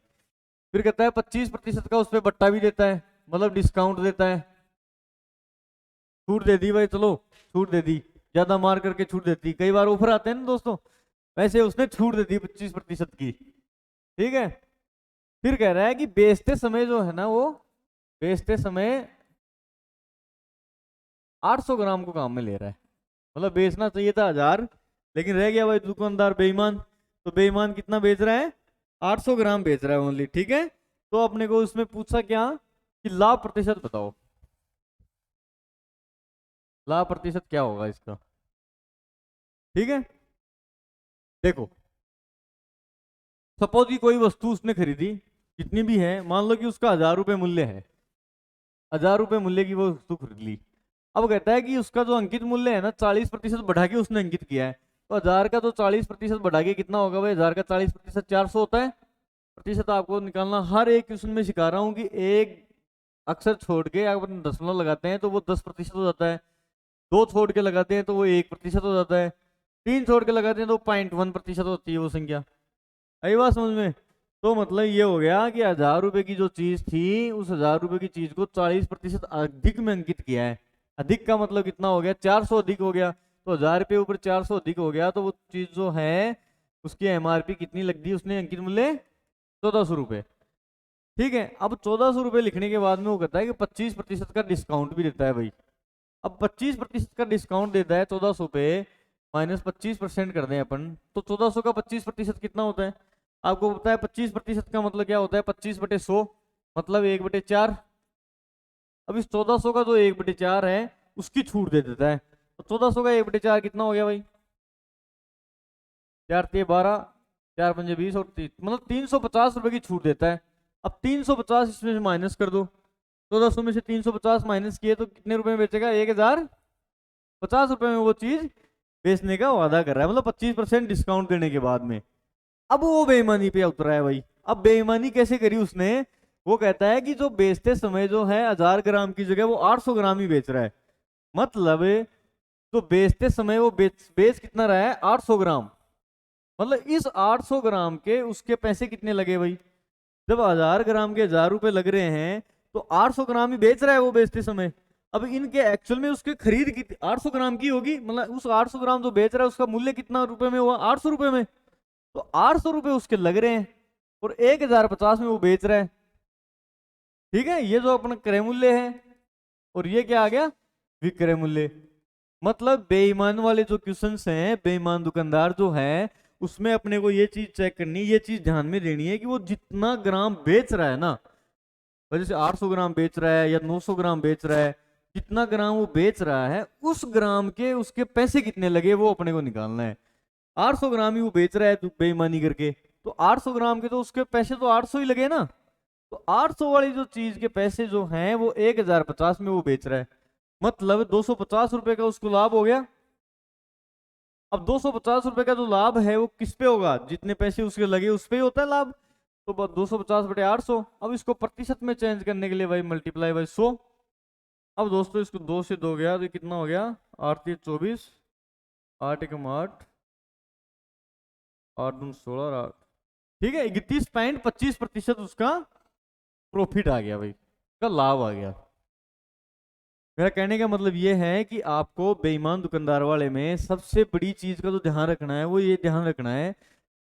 फिर कहता है 25% का उस पर बट्टा भी देता है, मतलब डिस्काउंट देता है, छूट दे दी भाई, चलो छूट दे दी, ज्यादा मार करके छूट देती, कई बार ऑफर आते हैं ना दोस्तों, वैसे उसने छूट दे दी 25% की। ठीक है, फिर कह रहा है कि बेचते समय जो है ना, वो बेचते समय 800 ग्राम को काम में ले रहा है, मतलब बेचना चाहिए था 1000, लेकिन रह गया भाई दुकानदार बेईमान। तो बेईमान कितना बेच रहा है? 800 ग्राम बेच रहा है ओनली। ठीक है, तो अपने को उसमें पूछा क्या कि लाभ प्रतिशत बताओ, लाभ प्रतिशत क्या होगा इसका। ठीक है, देखो सपोज कि कोई वस्तु उसने खरीदी, कितनी भी है, मान लो कि उसका 1000 रुपये मूल्य है, 1000 रुपये मूल्य की वो वस्तु खरीद ली। अब कहता है कि उसका जो अंकित मूल्य है ना, 40% बढ़ा के उसने अंकित किया है, तो 1000 का तो 40% बढ़ा के कितना होगा भाई? 1000 का 40% 400 होता है। प्रतिशत आपको निकालना, हर एक क्वेश्चन में सिखा रहा हूँ कि एक अक्षर छोड़ के अगर दशमलव लगाते हैं तो वो 10% हो जाता है, दो छोड़ के लगाते हैं तो वो 1% हो जाता है, तीन छोड़ के लगाते हैं तो 0.1% होती है वो संख्या। आई बात समझ में? तो मतलब ये हो गया कि 1000 रुपए की जो चीज थी, उस 1000 रुपए की चीज को 40% अधिक में अंकित किया है। अधिक का मतलब कितना हो गया? 400 अधिक हो गया। तो 1000 रुपये ऊपर 400 अधिक हो गया, तो वो चीज जो है उसकी एमआरपी कितनी लग दी उसने? अंकित मूल्य 1400 रुपये। ठीक है, अब 1400 रुपये लिखने के बाद में वो कहता है कि 25% का डिस्काउंट भी देता है भाई। अब 25% का डिस्काउंट देता है 1400 पे, -25% कर दें अपन, तो 1400 का 25% कितना होता है? आपको पता है 25% का मतलब क्या होता है? 25/100, मतलब 1/4। अब इस 1400 का जो 1/4 है उसकी छूट दे देता है, तो 1400 का 1/4 कितना हो गया भाई? 4×3=12, 4×5=20 और 30, मतलब 350 रुपए की छूट देता है। अब 350 इसमें से माइनस कर दो, 1400 में से 350 माइनस किए तो कितने रुपए में बेचेगा? 1050 रुपए में वो चीज बेचने का वादा कर रहा है, मतलब 25% डिस्काउंट देने के बाद में। अब वो बेईमानी पे उतरा है भाई। अब बेईमानी कैसे करी उसने? वो कहता है कि जो बेचते समय जो है 1000 ग्राम की जगह वो 800 ग्राम ही बेच रहा है, मतलब तो बेचते समय वो बेच कितना रहा है? 800 ग्राम। मतलब इस 800 ग्राम के उसके पैसे कितने लगे भाई? जब 1000 ग्राम के 1000 रुपए लग रहे हैं तो 800 ग्राम ही बेच रहा है वो बेचते समय। अब इनके एक्चुअल में उसकी खरीद की 800 ग्राम की होगी, मतलब उस 800 ग्राम जो बेच रहा है उसका मूल्य कितना रुपए में हुआ? 800 रुपए में। तो 800 रुपए उसके लग रहे हैं और 1050 में वो बेच रहा है। ठीक है, ये जो अपना क्रय मूल्य है, और ये क्या आ गया? विक्रय मूल्य। मतलब बेईमान वाले जो क्वेश्चंस हैं, बेईमान दुकानदार जो है, उसमें अपने को ये चीज चेक करनी, ये चीज ध्यान में देनी है कि वो जितना ग्राम बेच रहा है ना, वजह से 800 ग्राम बेच रहा है या 900 ग्राम बेच रहा है, कितना ग्राम वो बेच रहा है, उस ग्राम के उसके पैसे कितने लगे वो अपने को निकालना है। 800 ग्राम ही वो बेच रहा है तो बेईमानी करके, तो 800 ग्राम के तो उसके पैसे तो 800 ही लगे ना। तो 800 वाली जो चीज के पैसे जो हैं वो 1050 में वो बेच रहा है, मतलब 250 रुपए का उसको लाभ हो गया। अब 250 रुपए का जो लाभ है वो किस पे होगा, जितने पैसे उसके लगे उस पे ही होता है लाभ। तो 250/800, अब इसको प्रतिशत में चेंज करने के लिए भाई मल्टीप्लाई बाई 100। अब दोस्तों इसको 2 से 2 गया तो ये कितना हो गया, 8×3 = 24, 8×1 = 8, 8×2 = 16 और 8, ठीक है 31.25% उसका प्रॉफिट आ गया भाई, का लाभ आ गया। मेरा कहने का मतलब ये है कि आपको बेईमान दुकानदार वाले में सबसे बड़ी चीज का जो ध्यान रखना है वो ये ध्यान रखना है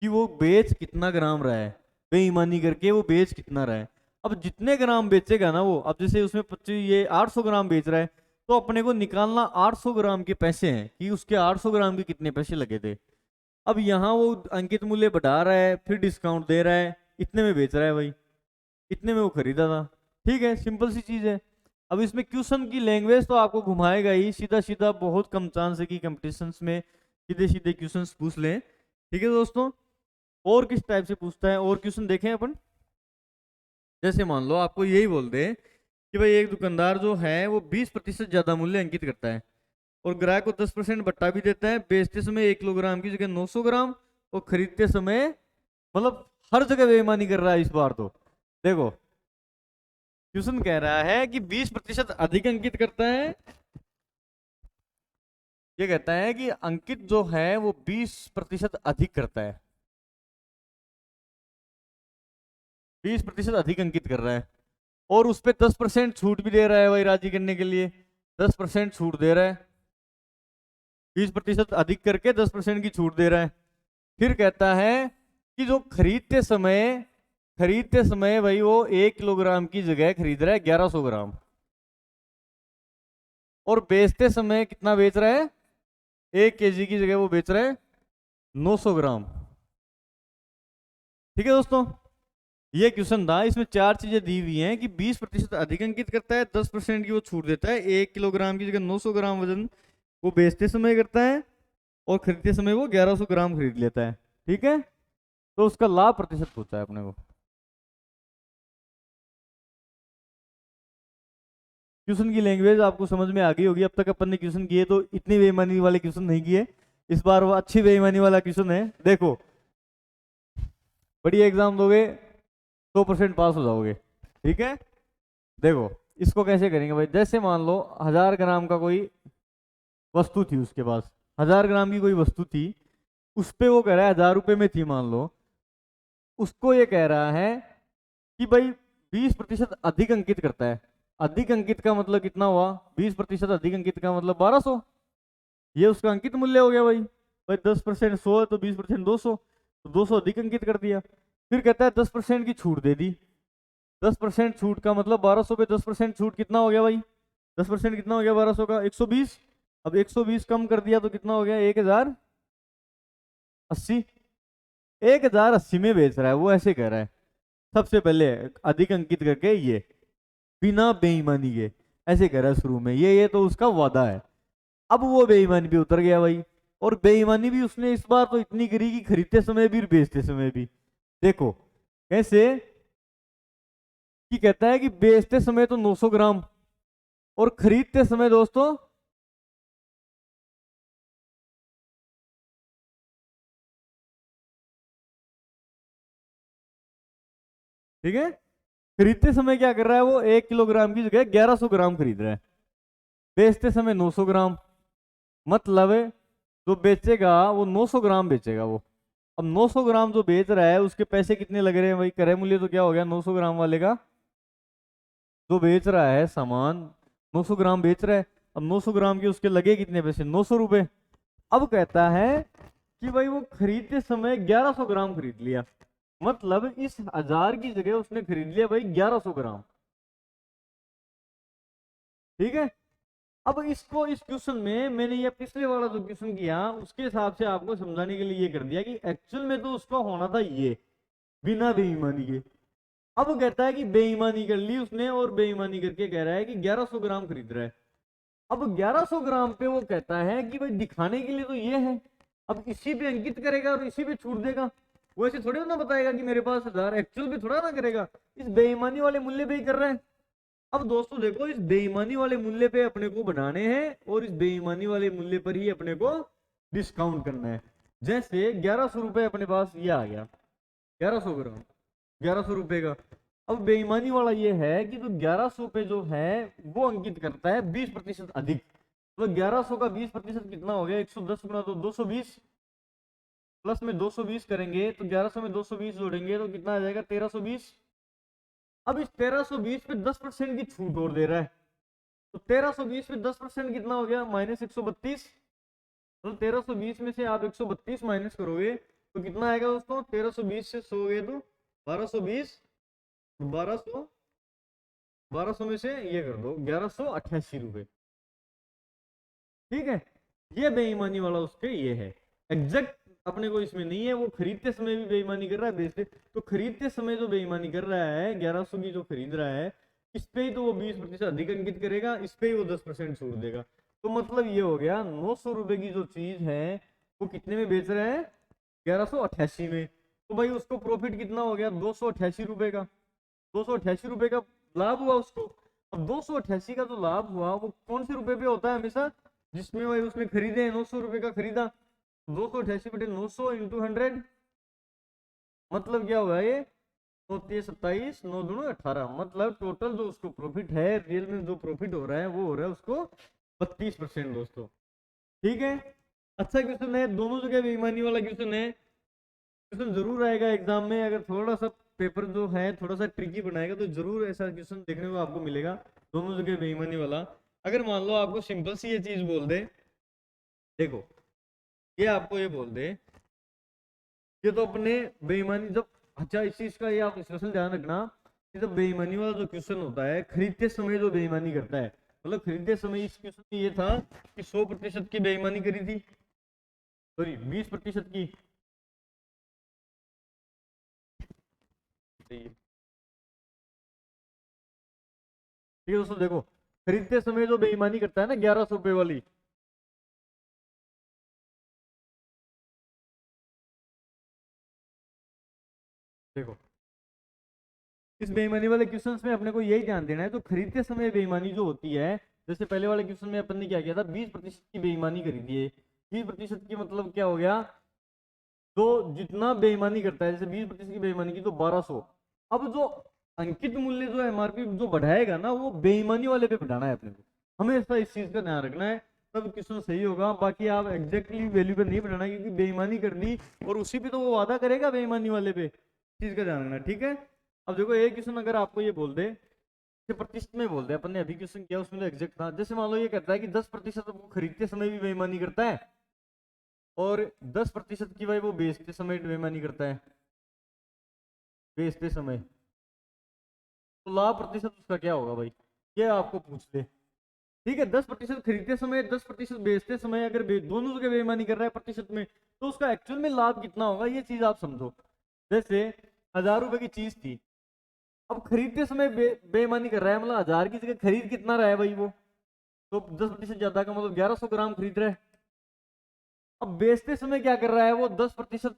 कि वो बेच कितना ग्राम रहा है, बेईमानी करके वो बेच कितना रहा है। अब जितने ग्राम बेचेगा ना वो, अब जैसे उसमें 25 ये 800 ग्राम बेच रहा है, तो अपने को निकालना 800 ग्राम के पैसे हैं कि उसके 800 ग्राम के कितने पैसे लगे थे। अब यहाँ वो अंकित मूल्य बढ़ा रहा है, फिर डिस्काउंट दे रहा है, इतने में बेच रहा है भाई, इतने में वो खरीदा था, ठीक है सिंपल सी चीज है। अब इसमें क्वेश्चन की लैंग्वेज तो आपको घुमाएगा ही, सीधा सीधा बहुत कम चांस है कि कंपटीशंस में सीधे सीधे क्वेश्चंस पूछ लें, ठीक है दोस्तों। और किस टाइप से पूछता है, और क्वेश्चन देखें अपन। जैसे मान लो आपको यही बोल दे कि भाई एक दुकानदार जो है वो 20% ज्यादा मूल्य अंकित करता है और ग्राहक को 10% बट्टा भी देता है, बेचते समय 1 किलोग्राम की जगह 900 ग्राम और खरीदते समय, मतलब हर जगह बेईमानी कर रहा है इस बार तो। देखो क्वेश्चन कह रहा है कि 20% अधिक अंकित करता है, ये कहता है कि अंकित जो है वो 20% अधिक करता है, 20% अधिक अंकित कर रहा है और उस पर 10% छूट भी दे रहा है भाई, राजी करने के लिए 10% छूट दे रहा है, 20% अधिक करके 10% की छूट दे रहा है। फिर कहता है कि जो खरीदते समय भाई वो 1 किलोग्राम की जगह खरीद रहा है 1100 ग्राम और बेचते समय कितना बेच रहा है, 1 केजी की जगह वो बेच रहा है 900 ग्राम, ठीक है दोस्तों। ये क्वेश्चन था, इसमें 4 चीजें दी हुई हैं कि 20% अधिक अंकित करता है, 10% की वो छूट देता है, 1 किलोग्राम की जगह 900 ग्राम वजन वो बेचते समय करता है और खरीदते समय वो 1100 ग्राम खरीद लेता है, ठीक है। तो उसका लाभ प्रतिशत पूछा है अपने को। क्वेश्चन की लैंग्वेज आपको समझ में आ गई होगी, अब तक अपन ने क्वेश्चन किए तो इतनी बेईमानी वाले क्वेश्चन नहीं किए, इस बार वो अच्छी बेईमानी वाला क्वेश्चन है। देखो बढ़िया एग्जाम दोगे 100% पास हो जाओगे, ठीक है। देखो इसको कैसे करेंगे भाई, जैसे मान लो 1000 ग्राम का कोई वस्तु थी उसके पास, 1000 ग्राम की कोई वस्तु थी, उस पे वो कह रहा है 1000 रुपए में थी मान लो, उसको ये कह रहा है कि भाई 20% अधिक अंकित करता है। अधिक अंकित का मतलब कितना हुआ, 20% अधिक अंकित का मतलब 1200, ये उसका अंकित मूल्य हो गया भाई। भाई 10% 100 है तो 20% 200, तो 200 अधिक अंकित कर दिया। फिर कहता है 10% की छूट दे दी, 10% छूट का मतलब 1200 पे 10% छूट कितना हो गया भाई, 10% कितना हो गया 1200 का 120। अब 120 कम कर दिया तो कितना हो गया 1080, 1080 में बेच रहा है वो, ऐसे कह रहा है सबसे पहले अधिक अंकित करके, ये बिना बेईमानी के ऐसे कह रहा है शुरू में, ये तो उसका वादा है। अब वो बेईमानी भी उतर गया भाई, और बेईमानी भी उसने इस बार तो इतनी करी कि खरीदते समय भी और बेचते समय भी। देखो कैसे, कि कहता है कि बेचते समय तो 900 ग्राम और खरीदते समय दोस्तों ठीक है, खरीदते समय क्या कर रहा है वो 1 किलोग्राम की जगह 1100 ग्राम खरीद रहा है, बेचते समय 900 ग्राम, मतलब जो बेचेगा वो 900 ग्राम बेचेगा वो। अब 900 ग्राम जो बेच रहा है उसके पैसे कितने लग रहे हैं भाई, क्रय मूल्य तो क्या हो गया 900 ग्राम वाले का, जो बेच रहा है सामान 900 ग्राम बेच रहा है, अब 900 ग्राम के उसके लगे कितने पैसे 900 रुपए। अब कहता है कि भाई वो खरीदते समय 1100 ग्राम खरीद लिया, मतलब इस 1000 की जगह उसने खरीद लिया भाई 1100 ग्राम, ठीक है। अब इसको इस क्वेश्चन में मैंने ये पिछले वाला जो क्वेश्चन किया उसके हिसाब से आपको समझाने के लिए ये कर दिया कि एक्चुअल में तो उसका होना था ये बिना बेईमानी के, अब वो कहता है कि बेईमानी कर ली उसने और बेईमानी करके कह रहा है कि 1100 ग्राम खरीद रहा है। अब 1100 ग्राम पे वो कहता है कि भाई दिखाने के लिए तो ये है, अब इसी पे अंकित करेगा और इसी पे छूट देगा। वो ऐसे थोड़ी ना बताएगा कि मेरे पास 1000, एक्चुअल पे थोड़ा ना करेगा, इस बेईमानी वाले मूल्य पे ही कर रहा है। अब दोस्तों देखो, इस बेईमानी वाले मूल्य पे अपने को बनाने हैं और इस बेईमानी वाले मूल्य पर ही अपने को डिस्काउंट करना है। जैसे 1100 रुपए अपने पास ये आ गया, 1100 ग्राम 1100 रुपए का। अब बेईमानी वाला ये है कि तो 1100 पे जो है वो अंकित करता है 20% अधिक। तो 1100 का 20% कितना हो गया, 110 गुना तो 220, प्लस में 220 करेंगे तो 1100 में 220 जोड़ेंगे तो कितना आ जाएगा, 1320। अब इस 1320 पे 10% की छूट और दे रहा है, तो 1320 पे 10% कितना हो गया, -132। तो 1320 में से आप 132 माइनस करोगे तो कितना आएगा दोस्तों, 1320 से 100 गए तो 1220, 1200, 1200 में से ये कर दो 1188 रुपए। ठीक है, ये बेईमानी वाला उसके ये है एग्जैक्ट, अपने को इसमें नहीं है। वो खरीदते समय भी बेईमानी कर रहा है, बेचते तो खरीदते समय जो बेईमानी कर रहा है 1100 की जो खरीद रहा है, इस पे ही तो वो 20% अधिक अंकित करेगा, इस पे ही वो 10% छूट देगा। तो मतलब ये हो गया 900 रुपए की जो चीज है वो कितने में बेच रहा है, 1188 में। तो भाई उसको प्रॉफिट कितना हो गया, 288 रुपए का, 288 रुपए का लाभ हुआ उसको। अब 288 का जो लाभ हुआ वो कौन से रुपए पे होता है हमेशा, जिसमें भाई उसने खरीदे 900 रुपए का खरीदा, 288 बटे 900 इंटू 100, मतलब क्या हुआ ये, 27, 9 दूनी 18, मतलब टोटल जो उसको प्रॉफिट है रियल में जो प्रॉफिट हो रहा है वो हो रहा है उसको 32% दोस्तों। ठीक है, अच्छा क्वेश्चन है, दोनों जगह बेईमानी वाला क्वेश्चन है, क्वेश्चन जरूर आएगा एग्जाम में। अगर थोड़ा सा पेपर जो है थोड़ा सा ट्रिकी बनाएगा तो जरूर ऐसा क्वेश्चन देखने को आपको मिलेगा, दोनों जगह बेईमानी वाला। अगर मान लो आपको सिंपल सी ये चीज बोल दे, देखो ये आपको ये बोल दे, ये तो अपने बेईमानी जब, अच्छा इस चीज का ये आप स्पेशल ध्यान रखना कि जब बेईमानी वाला जो क्वेश्चन होता है खरीदते समय जो बेईमानी करता है, मतलब खरीदते समय इस क्वेश्चन में ये था कि 100% की बेईमानी करी थी, सॉरी 20% की। ठीक है दोस्तों, देखो खरीदते समय जो बेईमानी करता है ना 1100 रुपए वाली, देखो इस बेईमानी वाले क्वेश्चंस में अपने को यही ध्यान देना है। तो खरीदते समय बेईमानी जो होती है, जैसे पहले वाले क्वेश्चन में अपन ने क्या किया था, 20% की बेईमानी करी थी। 20% की मतलब क्या हो गया, तो जितना बेईमानी करता है, जैसे 20% की बेईमानी की तो 1200। अब जो अंकित मूल्य जो एमआरपी जो बढ़ाएगा ना वो बेईमानी वाले पे बढ़ाना है अपने को, हमेशा इस चीज का ध्यान रखना है, तब क्वेश्चन सही होगा। बाकी आप एग्जैक्टली वैल्यू पे नहीं बढ़ाना, क्योंकि बेईमानी कर दी और उसी पे तो वो वादा करेगा बेईमानी वाले पे, चीज का ध्यान रखना। ठीक है, अब देखो एक क्वेश्चन अगर आपको ये बोल दे, प्रतिशत में बोल दे, अपन ने अभी क्वेश्चन किया उसमें एग्जैक्ट था, जैसे मान लो ये कहता है कि 10% वो खरीदते समय भी बेईमानी करता है और 10% की भाई वो बेचते समय बेईमानी करता है, बेचते समय, तो लाभ प्रतिशत उसका क्या होगा भाई, ये आपको पूछ ले। ठीक है, 10% खरीदते समय 10% बेचते समय, अगर दोनों जगह बेईमानी कर रहा है प्रतिशत में, तो उसका एक्चुअल में लाभ कितना होगा, ये चीज आप समझो। जैसे 1000 रुपए की चीज थी, अब खरीदते समय बेईमानी कर रहा है, मतलब 1000 की जगह खरीद कितना रहा है भाई वो, तो 10% ज्यादा का मतलब 1100 ग्राम खरीद रहा है। अब बेचते समय क्या कर रहा है, वो 10%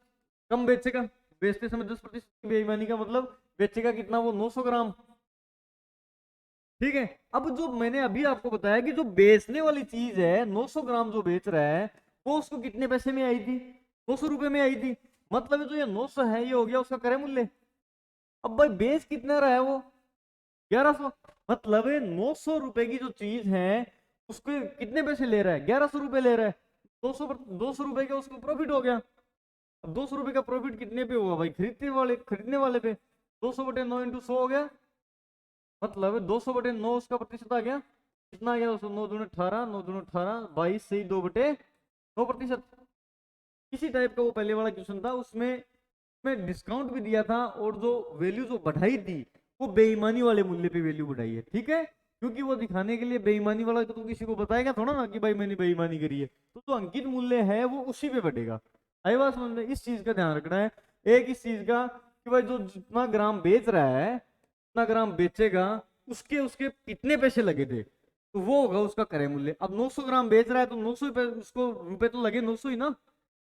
कम बेचेगा, बेचते समय 10% की बेईमानी का मतलब बेचेगा कितना, वो 900 ग्राम। ठीक है, अब जो मैंने अभी आपको बताया कि जो बेचने वाली चीज है 900 ग्राम जो बेच रहा है, वो उसको कितने पैसे में आई थी, 200 रुपए में आई थी, मतलब जो ये 900 है ये हो गया उसका क्रय मूल्य। अब भाई बेच कितना रहा है वो, 1100, मतलब 900 रुपए की जो चीज है उसको कितने पैसे ले रहा है, 1100 रुपए ले रहा है, 200 रुपए का उसको प्रॉफिट हो गया। अब 200 रुपए का प्रॉफिट कितने पे हुआ भाई, खरीदने वाले पे, 200 बटे 9 इंटू 100 हो गया, मतलब 200 बटे 9 उसका प्रतिशत आ गया, कितना आ गया दोस्तों, 9 दूनी 18, 9 दूनी 18, 22 से 2 बटे 9%। इसी टाइप का वो पहले वाला क्वेश्चन था, उसमें में डिस्काउंट भी दिया था और जो वैल्यू जो बढ़ाई थी वो बेईमानी वाले मूल्य पे वैल्यू बढ़ाई है। ठीक है, क्योंकि वो दिखाने के लिए बेईमानी वाला तो किसी को बताएगा थोड़ा ना कि भाई मैंने बेईमानी करी है, तो जो अंकित मूल्य है वो उसी पे बढ़ेगा। आई बात समझ में, इस चीज का ध्यान रखना है। एक इस चीज का कि भाई जो जितना ग्राम बेच रहा है, जितना ग्राम बेचेगा, उसके उसके कितने पैसे लगे थे, तो वो होगा उसका क्रय मूल्य। अब 900 ग्राम बेच रहा है तो 900 रुपए उसको, रुपए तो लगे 900 ही ना।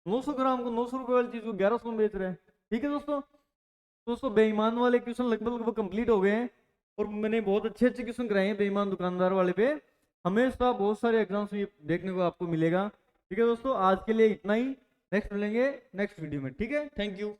900 ग्राम को 900 रुपए वाली चीज को 1100 में बेच रहे हैं। ठीक है दोस्तों। दोस्तों बेईमान वाले क्वेश्चन लगभग लगभग कंप्लीट हो गए हैं, और मैंने बहुत अच्छे अच्छे क्वेश्चन कराए हैं बेईमान दुकानदार वाले पे। हमेशा बहुत सारे एग्जाम्स में ये देखने को आपको मिलेगा। ठीक है दोस्तों, आज के लिए इतना ही। नेक्स्ट मिलेंगे नेक्स्ट वीडियो में। ठीक है, थैंक यू।